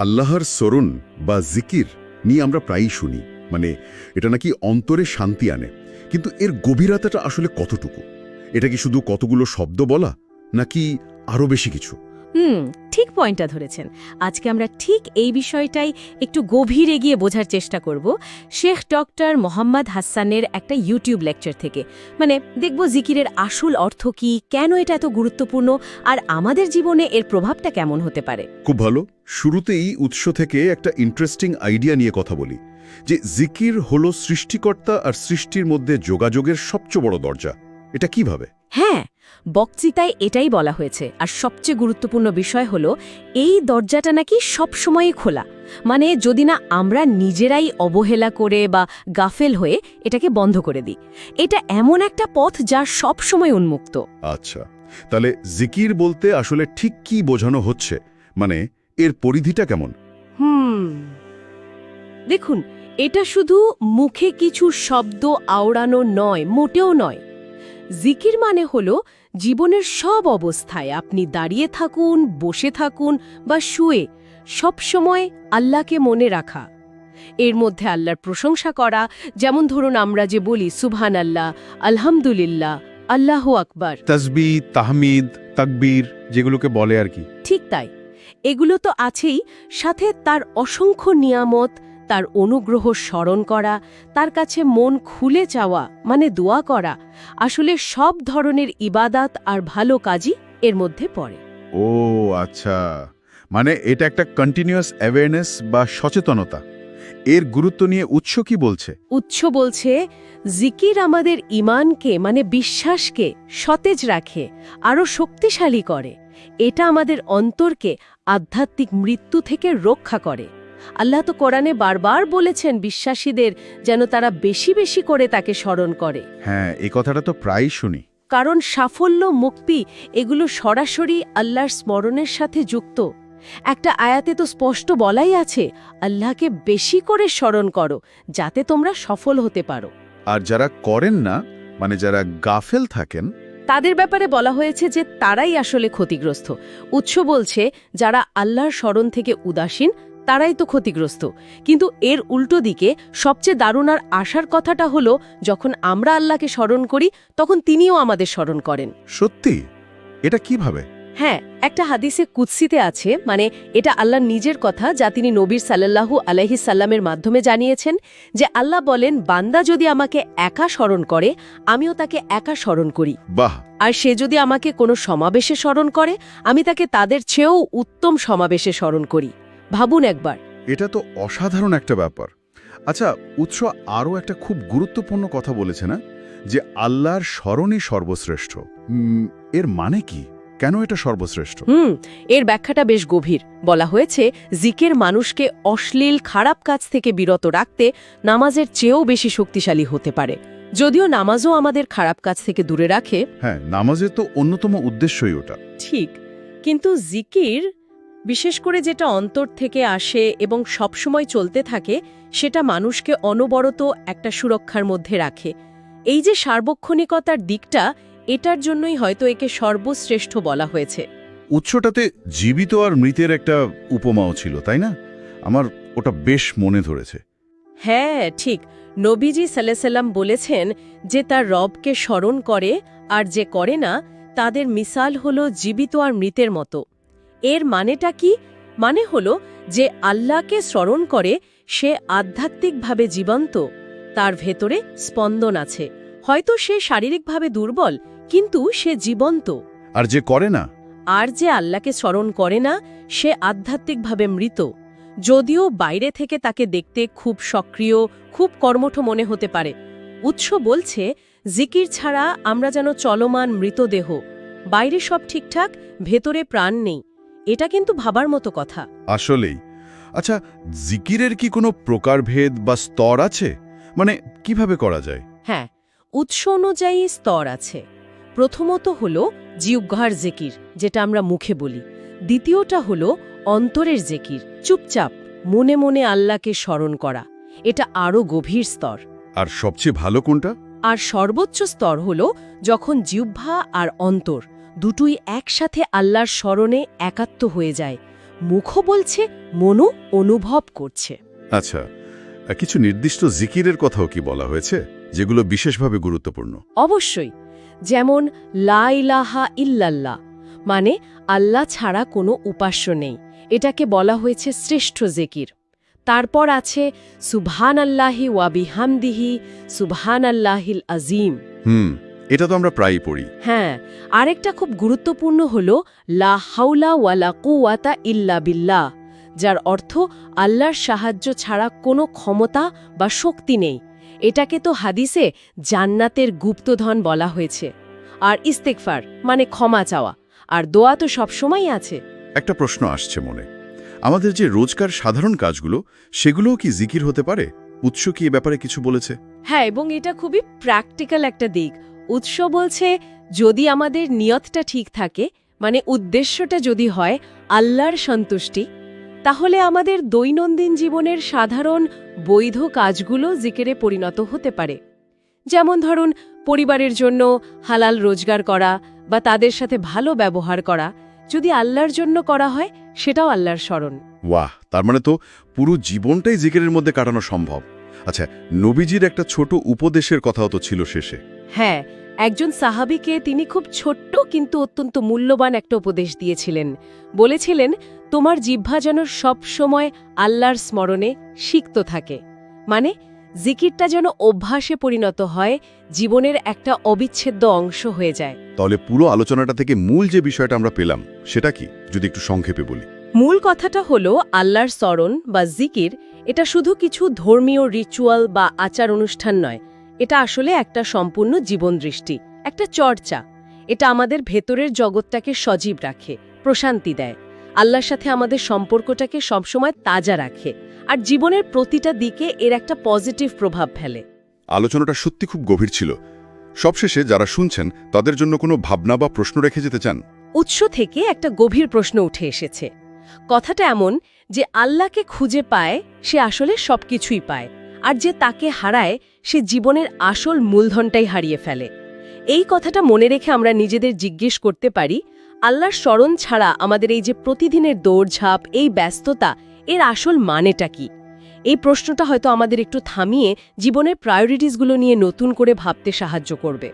আল্লাহর স্মরণ বা জিকির নিয়ে আমরা প্রায়ই শুনি, মানে এটা নাকি অন্তরে শান্তি আনে, কিন্তু এর গভীরতাটা আসলে কতটুকু? এটা কি শুধু কতগুলো শব্দ বলা, নাকি আরও বেশি কিছু? ঠিক পয়েন্টটা ধরেছেন। আজকে আমরা ঠিক এই বিষয়টাই একটু গভীরে গিয়ে বোঝার চেষ্টা করব শেখ ডক্টর মোহাম্মদ হাসানের একটা ইউটিউব লেকচার থেকে। মানে দেখব জিকিরের আসল অর্থ কি, কেন এটা এত গুরুত্বপূর্ণ, আর আমাদের জীবনে এর প্রভাবটা কেমন হতে পারে। খুব ভালো। শুরুতেই উৎস থেকে একটা ইন্টারেস্টিং আইডিয়া নিয়ে কথা বলি, যে জিকির হলো সৃষ্টিকর্তা আর সৃষ্টির মধ্যে যোগাযোগের সবচেয়ে বড় দরজা। এটা কিভাবে? হ্যাঁ, বক্তৃতায় এটাই বলা হয়েছে। আর সবচেয়ে গুরুত্বপূর্ণ বিষয় হলো এই দরজাটা নাকি সবসময়ই খোলা। মানে যদি না আমরা নিজেরাই অবহেলা করে বা গাফেল হয়ে এটাকে বন্ধ করে দিই। এটা এমন একটা পথ যা সবসময় উন্মুক্ত। আচ্ছা, তাহলে জিকির বলতে আসলে ঠিক কি বোঝানো হচ্ছে, মানে এর পরিধিটা কেমন? দেখুন, এটা শুধু মুখে কিছু শব্দ আওড়ানো নয়, মোটেও নয়। জিকির মানে হলো জীবনের সব অবস্থায় আপনি দাঁড়িয়ে থাকুন, বসে থাকুন বা শুয়ে সবসময় আল্লাহকে মনে রাখা। এর মধ্যে আল্লাহর প্রশংসা করা, যেমন ধরুন আমরা যে বলি সুবহান আল্লাহ, আলহামদুলিল্লাহ, আল্লাহু আকবার, তাসবিহ, তাহমিদ, তাকবীর, যেগুলোকে বলে আর কি। ঠিক তাই। এগুলো তো আছেই, সাথে তার অসংখ্য নিয়ামত, তার অনুগ্রহ স্মরণ করা, তার কাছে মন খুলে চাওয়া মানে দোয়া করা। আসলে সব ধরনের ইবাদাত আর ভালো কাজই এর মধ্যে পড়ে। ও আচ্ছা, মানে এটা একটা কন্টিনিউয়াস অ্যাওয়ারনেস বা সচেতনতা। এর গুরুত্ব নিয়ে উৎস কি বলছে? উৎস বলছে জিকির আমাদের ঈমানকে মানে বিশ্বাসকে সতেজ রাখে, আরও শক্তিশালী করে। এটা আমাদের অন্তরকে আধ্যাত্মিক মৃত্যু থেকে রক্ষা করে। আল্লাহ তো কোরআনে বারবার বলেছেন বিশ্বাসীদের যেন তারা বেশি বেশি করে তাকে স্মরণ করে। হ্যাঁ, এই কথাটা তো প্রায়ই শুনি। কারণ সাফল্য, মুক্তি এগুলো সরাসরি আল্লাহর স্মরণের সাথে যুক্ত। একটা আয়াতে তো স্পষ্ট বলাই আছে, আল্লাহকে বেশি করে স্মরণ করো যাতে তোমরা সফল হতে পারো। আর যারা করেন না, মানে যারা গাফেল থাকেন, তাদের ব্যাপারে বলা হয়েছে যে তারাই আসলে ক্ষতিগ্রস্ত। উৎস বলছে যারা আল্লাহর স্মরণ থেকে উদাসীন তারাই তো ক্ষতিগ্রস্ত। কিন্তু এর উল্টো দিকে সবচেয়ে দারুণ আর আশার কথাটা হলো, যখন আমরা আল্লাহকে স্মরণ করি তখন তিনিও আমাদের স্মরণ করেন। সত্যি? এটা কিভাবে? হ্যাঁ, একটা হাদিসে কুদসিতে আছে, মানে এটা আল্লাহর নিজের কথা যা তিনি নবীর সাল্লাল্লাহু আলাইহি সাল্লামের মাধ্যমে জানিয়েছেন, যে আল্লাহ বলেন, বান্দা যদি আমাকে একা স্মরণ করে আমিও তাকে একা স্মরণ করি। বাহ! আর সে যদি আমাকে কোনো সমাবেশে স্মরণ করে আমি তাকে তাদের চেয়েও উত্তম সমাবেশে স্মরণ করি। ভাবুন একবার। এটা তো অসাধারণ একটা ব্যাপার। আচ্ছা, উৎস আরও একটা খুব গুরুত্বপূর্ণ কথা বলেছে না, যে আল্লাহর স্মরণই সর্বশ্রেষ্ঠ। এর মানে কি? কেন এটা সর্বশ্রেষ্ঠ? এর ব্যাখ্যাটা বেশ গভীর। বলা হয়েছে জিকির মানুষকে অশ্লীল খারাপ কাজ থেকে বিরত রাখতে নামাজের চেয়েও বেশি শক্তিশালী হতে পারে। যদিও নামাজও আমাদের খারাপ কাজ থেকে দূরে রাখে। হ্যাঁ, নামাজের তো অন্যতম উদ্দেশ্যই ওটা। ঠিক, কিন্তু জিকির বিশেষ করে যেটা অন্তর থেকে আসে এবং সবসময় চলতে থাকে, সেটা মানুষকে অনবরত একটা সুরক্ষার মধ্যে রাখে। এই যে সার্বক্ষণিকতার দিকটা, এটার জন্যই হয়তো একে সর্বশ্রেষ্ঠ বলা হয়েছে। উৎসটাতে জীবিত আর মৃতের একটা উপমাও ছিল, তাই না? আমার ওটা বেশ মনে ধরেছে। হ্যাঁ, ঠিক। নবীজি সাল্লাল্লাহু বলেছেন যে তার রবকে স্মরণ করে আর যে করে না তাদের মিসাল হলো জীবিত আর মৃতের মতো। এর মানেটা কি? মানে হলো যে আল্লাহকে স্মরণ করে সে আধ্যাত্মিকভাবে জীবন্ত, তার ভেতরে স্পন্দন আছে। হয়তো সে শারীরিকভাবে দুর্বল, কিন্তু সে জীবন্ত। আর যে করে না, আর যে আল্লাহকে স্মরণ করে না সে আধ্যাত্মিকভাবে মৃত। যদিও বাইরে থেকে তাকে দেখতে খুব সক্রিয়, খুব কর্মঠ মনে হতে পারে। উৎস বলছে জিকির ছাড়া আমরা যেন চলমান মৃতদেহ, বাইরে সব ঠিকঠাক, ভেতরে প্রাণ নেই। এটা কিন্তু ভাবার মতো কথা। আসলেই। আচ্ছা, জিকিরের কি কোনো প্রকারভেদ বা স্তর আছে? মানে কিভাবে করা যায়? হ্যাঁ, উৎস অনুযায়ী স্তর আছে। প্রথমত হল জিহ্বার জিকির, যেটা আমরা মুখে বলি। দ্বিতীয়টা হল অন্তরের জিকির, চুপচাপ মনে মনে আল্লাহকে স্মরণ করা। এটা আরও গভীর স্তর। আর সবচেয়ে ভালো কোনটা? আর সর্বোচ্চ স্তর হল যখন জিহ্বা আর অন্তর দুটোই একসাথে আল্লাহর স্মরণে একাত্ম হয়ে যায়। মুখও বলছে, মনও অনুভব করছে। আচ্ছা, কিছু নির্দিষ্ট জিকিরের কথাও কি বলা হয়েছে যেগুলো বিশেষভাবে গুরুত্বপূর্ণ? অবশ্যই, যেমন লা ইলাহা ইল্লাল্লাহ, মানে আল্লাহ ছাড়া কোনো উপাস্য নেই, এটাকে বলা হয়েছে শ্রেষ্ঠ জিকির। তারপর আছে সুবহানাল্লাহি ওয়া বিহামদিহি সুবহানাল্লাহিল আজিম। এটা তো আমরা প্রায়ই পড়ি। হ্যাঁ, আরেকটা খুব গুরুত্বপূর্ণ হলো লা হাওলা ওয়ালা কুওয়াতা ইল্লা বিল্লাহ, যার অর্থ আল্লাহর সাহায্য ছাড়া কোনো ক্ষমতা বা শক্তি নেই। এটাকে তো হাদিসে জান্নাতের গুপ্তধন বলা হয়েছে। আর ইস্তেগফার মানে ক্ষমা চাওয়া, আর দোয়া তো সবসময়ই আছে। একটা প্রশ্ন আসছে মনে, আমাদের যে রোজকার সাধারণ কাজগুলো সেগুলোও কি জিকির হতে পারে? উৎস কি এ ব্যাপারে কিছু বলেছে? হ্যাঁ, এবং এটা খুবই প্র্যাকটিক্যাল একটা দিক। উৎস বলছে যদি আমাদের নিয়তটা ঠিক থাকে, মানে উদ্দেশ্যটা যদি হয় আল্লাহর সন্তুষ্টি, তাহলে আমাদের দৈনন্দিন জীবনের সাধারণ বৈধ কাজগুলো জিকিরে পরিণত হতে পারে। যেমন ধরুন, পরিবারের জন্য হালাল রোজগার করা বা তাদের সাথে ভালো ব্যবহার করা, যদি আল্লাহর জন্য করা হয় সেটাও আল্লাহর স্মরণ। ওয়াহ, তার মানে তো পুরো জীবনটাই জিকিরের মধ্যে কাটানো সম্ভব। আচ্ছা, নবীজির একটা ছোট উপদেশের কথাও তো ছিল শেষে। হ্যাঁ, একজন সাহাবীকে তিনি খুব ছোট্ট কিন্তু অত্যন্ত মূল্যবান একটা উপদেশ দিয়েছিলেন। বলেছিলেন, তোমার জিহ্বা যেন সব সময় আল্লাহর স্মরণে সিক্ত থাকে, মানে জিকিরটা যেন অভ্যাসে পরিণত হয়, জীবনের একটা অবিচ্ছেদ্য অংশ হয়ে যায়। তাহলে পুরো আলোচনাটা থেকে মূল যে বিষয়টা আমরা পেলাম সেটা কি, যদি একটু সংক্ষেপে বলি? মূল কথাটা হলো আল্লাহর স্মরণ বা জিকির, এটা শুধু কিছু ধর্মীয় রিচুয়াল বা আচার অনুষ্ঠান নয়, এটা আসলে একটা সম্পূর্ণ জীবনদৃষ্টি, একটা চর্চা। এটা আমাদের ভেতরের জগৎটাকে সজীব রাখে, প্রশান্তি দেয়, আল্লাহর সাথে আমাদের সম্পর্কটাকে সবসময় তাজা রাখে, আর জীবনের প্রতিটা দিকে এর একটা পজিটিভ প্রভাব ফেলে। আলোচনাটা সত্যি খুব গভীর ছিল। সবশেষে যারা শুনছেন তাদের জন্য কোনো ভাবনা বা প্রশ্ন রেখে যেতে চান? উৎস থেকে একটা গভীর প্রশ্ন উঠে এসেছে। কথাটা এমন যে আল্লাহকে খুঁজে পায় সে আসলে সবকিছুই পায়, আর যে তাকে হারায় সে জীবনের আসল মূলধনটাই হারিয়ে ফেলে। এই কথাটা মনে রেখে আমরা নিজেদের জিজ্ঞেস করতে পারি, আল্লাহর স্মরণ ছাড়া আমাদের এই যে প্রতিদিনের দৌড়ঝাঁপ, এই ব্যস্ততা, এর আসল মানেটা কি? এই প্রশ্নটা হয়তো আমাদের একটু থামিয়ে জীবনের প্রায়োরিটিসগুলো নিয়ে নতুন করে ভাবতে সাহায্য করবে।